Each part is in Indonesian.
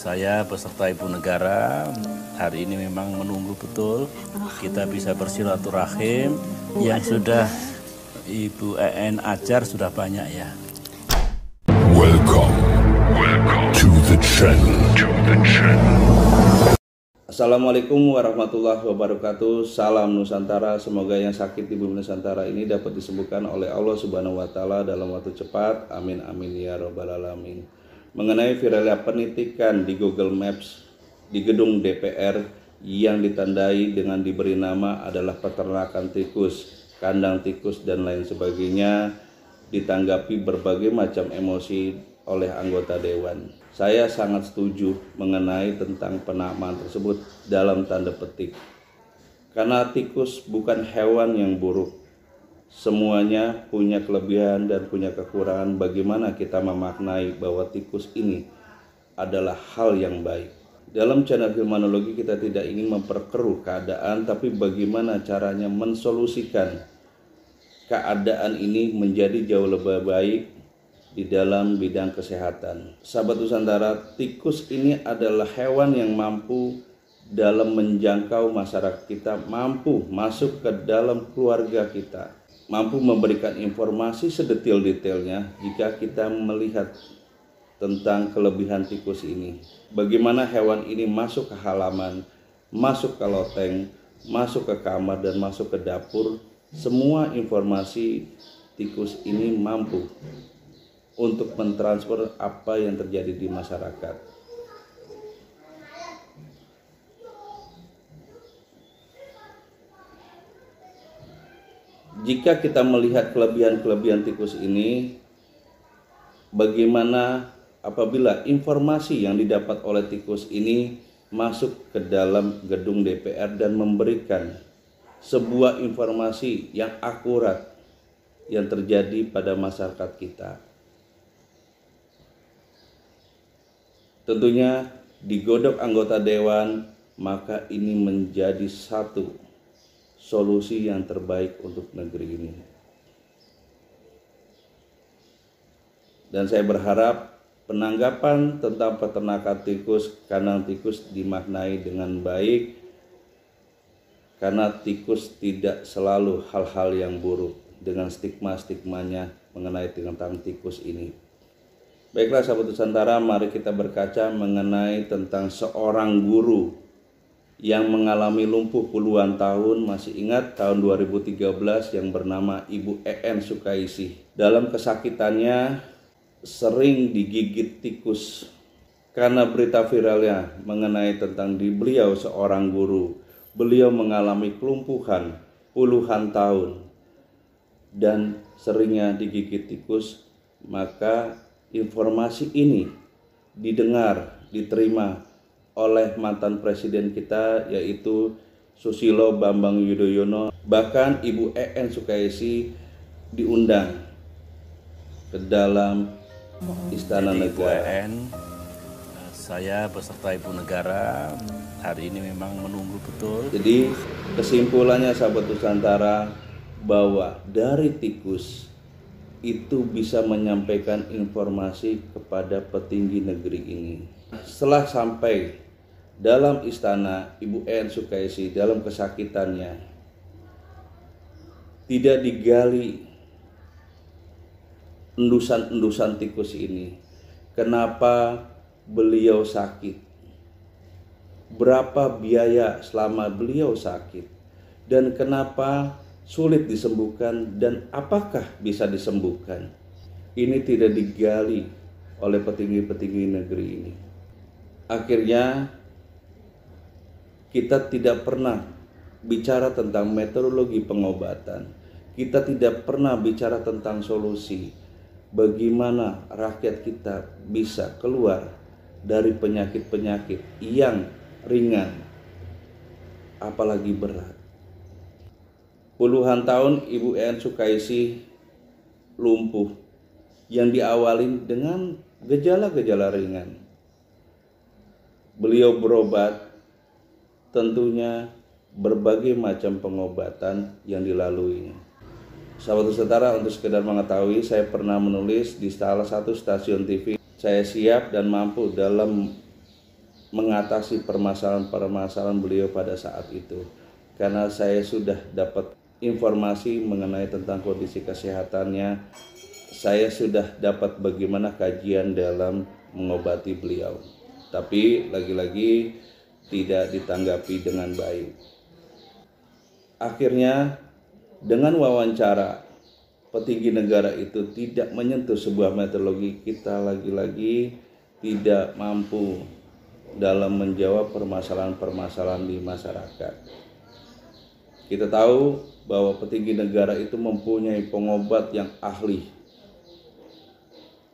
Saya beserta Ibu Negara hari ini memang menunggu betul kita bisa bersilaturahim yang sudah Ibu EN ajar sudah banyak ya. Welcome to the channel. Assalamualaikum warahmatullahi wabarakatuh. Salam Nusantara. Semoga yang sakit di bumi Nusantara ini dapat disembuhkan oleh Allah Subhanahu wa Ta'ala dalam waktu cepat. Amin amin ya robbal alamin. Mengenai viralnya penitikan di Google Maps di gedung DPR yang ditandai dengan diberi nama adalah peternakan tikus, kandang tikus dan lain sebagainya, ditanggapi berbagai macam emosi oleh anggota dewan. Saya sangat setuju mengenai tentang penamaan tersebut dalam tanda petik. Karena tikus bukan hewan yang buruk. Semuanya punya kelebihan dan punya kekurangan. Bagaimana kita memaknai bahwa tikus ini adalah hal yang baik. Dalam channel Filmanologi kita tidak ingin memperkeruh keadaan, tapi bagaimana caranya mensolusikan keadaan ini menjadi jauh lebih baik di dalam bidang kesehatan. Sahabat Nusantara, tikus ini adalah hewan yang mampu dalam menjangkau masyarakat kita, mampu masuk ke dalam keluarga kita, mampu memberikan informasi sedetil-detailnya jika kita melihat tentang kelebihan tikus ini. Bagaimana hewan ini masuk ke halaman, masuk ke loteng, masuk ke kamar dan masuk ke dapur. Semua informasi tikus ini mampu untuk mentransfer apa yang terjadi di masyarakat. Jika kita melihat kelebihan-kelebihan tikus ini, bagaimana apabila informasi yang didapat oleh tikus ini masuk ke dalam gedung DPR dan memberikan sebuah informasi yang akurat yang terjadi pada masyarakat kita. Tentunya digodok anggota dewan, maka ini menjadi satu solusi yang terbaik untuk negeri ini. Dan saya berharap penanggapan tentang peternakan tikus, kandang tikus dimaknai dengan baik, karena tikus tidak selalu hal-hal yang buruk dengan stigma-stigmanya mengenai tentang tikus ini. Baiklah sahabat Nusantara, mari kita berkaca mengenai tentang seorang guru yang mengalami lumpuh puluhan tahun. Masih ingat tahun 2013 yang bernama Ibu EN Sukaisih. Dalam kesakitannya sering digigit tikus. Karena berita viralnya mengenai tentang beliau seorang guru, beliau mengalami kelumpuhan puluhan tahun dan seringnya digigit tikus. Maka informasi ini didengar, diterima oleh mantan presiden kita yaitu Susilo Bambang Yudhoyono. Bahkan Ibu EN Sukaisih diundang ke dalam Istana Jadi Negara. Ibu EN, saya beserta Ibu Negara hari ini memang menunggu betul. Jadi kesimpulannya sahabat Nusantara, bahwa dari tikus itu bisa menyampaikan informasi kepada petinggi negeri ini. Setelah sampai dalam istana, Ibu EN Sukaisih dalam kesakitannya tidak digali endusan-endusan tikus ini. Kenapa beliau sakit? Berapa biaya selama beliau sakit? Dan kenapa sulit disembuhkan dan apakah bisa disembuhkan? Ini tidak digali oleh petinggi-petinggi negeri ini. Akhirnya kita tidak pernah bicara tentang metodologi pengobatan. Kita tidak pernah bicara tentang solusi. Bagaimana rakyat kita bisa keluar dari penyakit-penyakit yang ringan, apalagi berat. Puluhan tahun Ibu EN Sukaisih lumpuh yang diawali dengan gejala-gejala ringan. Beliau berobat, tentunya berbagai macam pengobatan yang dilaluinya. Sahabat Nusantara, untuk sekedar mengetahui, saya pernah menulis di salah satu stasiun TV, saya siap dan mampu dalam mengatasi permasalahan-permasalahan beliau pada saat itu. Karena saya sudah dapat informasi mengenai tentang kondisi kesehatannya, saya sudah dapat bagaimana kajian dalam mengobati beliau. Tapi lagi-lagi tidak ditanggapi dengan baik. Akhirnya dengan wawancara, petinggi negara itu tidak menyentuh sebuah metodologi, kita lagi-lagi tidak mampu dalam menjawab permasalahan-permasalahan di masyarakat. Kita tahu bahwa petinggi negara itu mempunyai pengobat yang ahli,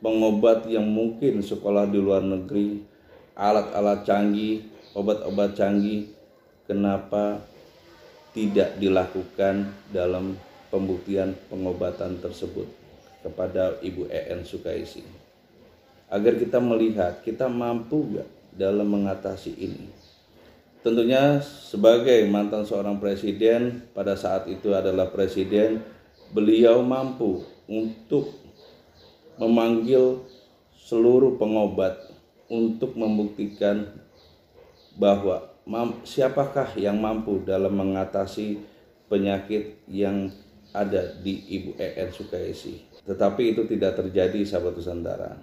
pengobat yang mungkin sekolah di luar negeri, alat-alat canggih, obat-obat canggih. Kenapa tidak dilakukan dalam pembuktian pengobatan tersebut kepada Ibu EN Sukaisi? Agar kita melihat kita mampu gak dalam mengatasi ini. Tentunya sebagai mantan seorang presiden, pada saat itu adalah presiden, beliau mampu untuk memanggil seluruh pengobat untuk membuktikan bahwa siapakah yang mampu dalam mengatasi penyakit yang ada di Ibu EN Sukaisi. Tetapi itu tidak terjadi, sahabat Nusantara.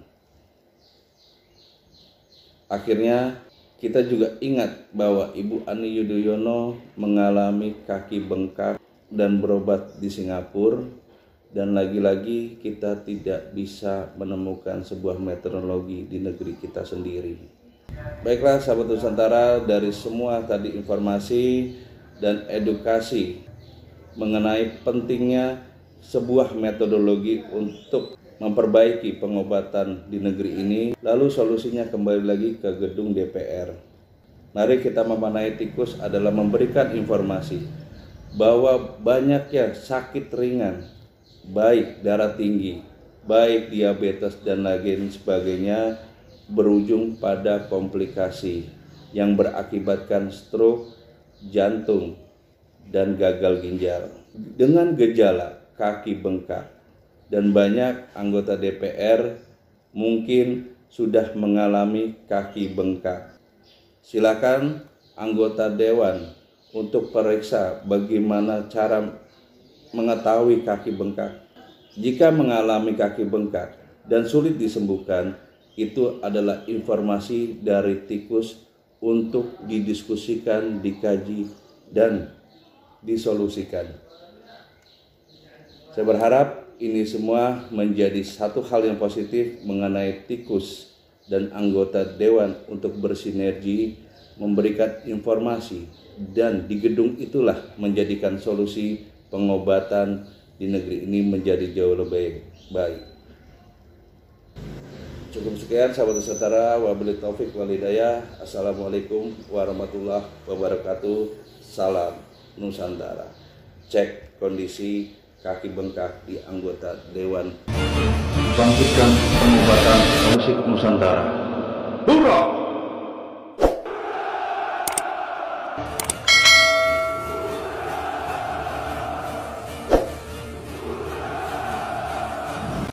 Akhirnya kita juga ingat bahwa Ibu Ani Yudhoyono mengalami kaki bengkak dan berobat di Singapura, dan lagi-lagi kita tidak bisa menemukan sebuah metodologi di negeri kita sendiri. Baiklah sahabat Nusantara, dari semua tadi informasi dan edukasi mengenai pentingnya sebuah metodologi untuk memperbaiki pengobatan di negeri ini, lalu solusinya kembali lagi ke gedung DPR. Mari kita memanai tikus adalah memberikan informasi bahwa banyaknya sakit ringan, baik darah tinggi, baik diabetes dan lain sebagainya, berujung pada komplikasi yang berakibatkan stroke, jantung, dan gagal ginjal dengan gejala kaki bengkak. Dan banyak anggota DPR mungkin sudah mengalami kaki bengkak. Silakan anggota dewan untuk periksa bagaimana cara mengetahui kaki bengkak. Jika mengalami kaki bengkak dan sulit disembuhkan, itu adalah informasi dari tikus untuk didiskusikan, dikaji, dan disolusikan. Saya berharap ini semua menjadi satu hal yang positif mengenai tikus dan anggota dewan untuk bersinergi memberikan informasi, dan di gedung itulah menjadikan solusi pengobatan di negeri ini menjadi jauh lebih baik. Cukup sekian sahabat Nusantara, wabillahi taufik wal hidayah. Assalamualaikum warahmatullahi wabarakatuh. Salam Nusantara. Cek kondisi kaki bengkak di anggota dewan. Bangkitkan pengobatan musik Nusantara. Hurrah!